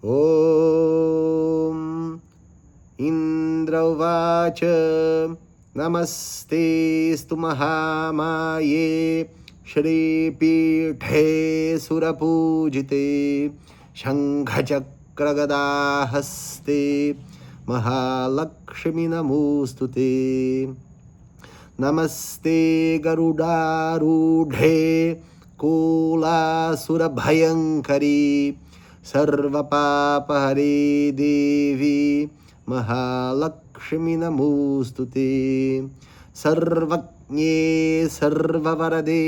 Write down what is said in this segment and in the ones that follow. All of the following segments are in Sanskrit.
ॐ इन्द्र उवाच नमस्तेऽस्तु महामाये श्रीपीठे सुरपूजिते शङ्खचक्रगदाहस्ते महालक्ष्मी नमोऽस्तु ते। नमस्ते गरुडारूढे कुलासुरभयङ्करी सर्वपापहरे देवी महालक्ष्मी नमोऽस्तु ते। सर्वज्ञे सर्ववरदे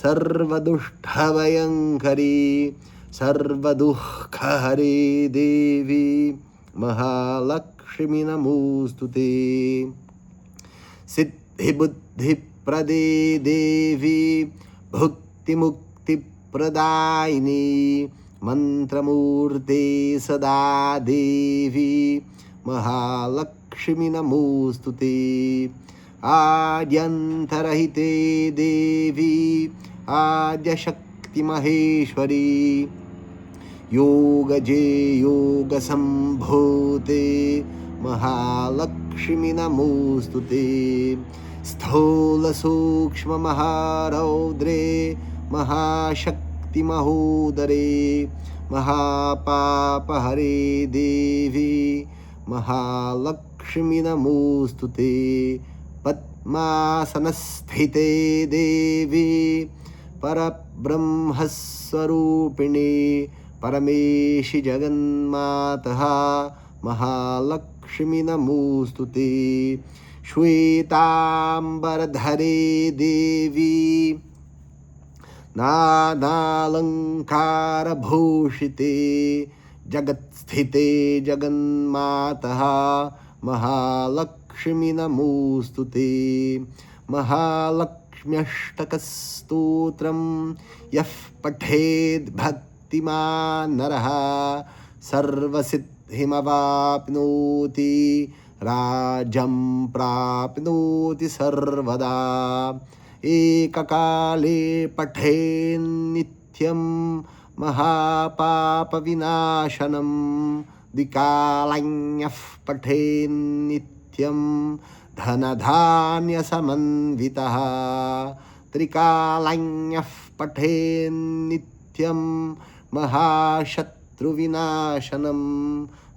सर्वदुष्टभयङ्करी सर्वदुःखहरे देवी महालक्ष्मी नमोऽस्तु ते। सिद्धिबुद्धिप्रदे देवी भुक्तिमुक्तिप्रदायिनी मंत्रमूर्ते सदा देवी महालक्ष्मी नमोऽस्तु ते। आद्यन्तरहिते देवी आद्यशक्तिमहेश्वरी योगजे योगसम्भूते महालक्ष्मी नमोऽस्तु ते। स्थूलसूक्ष्ममहारौद्रे महाशक्तिमहोदरे महापापहरे देवी महालक्ष्मी नमोऽस्तु ते। पद्मासनस्थिते देवी परब्रह्मस्वरूपिणे परमेशि जगन्मातः महालक्ष्मी नमोऽस्तु ते। श्वेताम्बरधरे देवी नानालङ्कारभूषिते जगत्स्थिते जगन्मातः महालक्ष्मी नमोऽस्तु ते। महालक्ष्म्यष्टकस्तोत्रं यः पठेद् भक्तिमान् नरः सर्वसिद्धिमवाप्नोति राज्यं प्राप्नोति सर्वदा। एककाले पठेन्नित्यं महापापविनाशनं द्विकालन्यः पठेन्नित्यं धनधान्यसमन्वितः त्रिकालन्यः पठेन्नित्यं महाशत्रुविनाशनं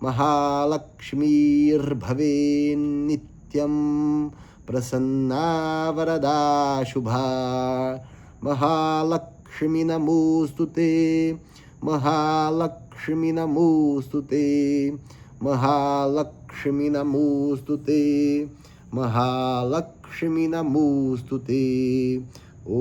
महालक्ष्मीर्भवेन्नित्यं प्रसन्ना वरदा शुभा महालक्ष्मी नमोऽस्तु ते। महालक्ष्मी नमोऽस्तु ते। महालक्ष्मी नमोऽस्तु ते। महालक्ष्मी नमोऽस्तु ते। ॐ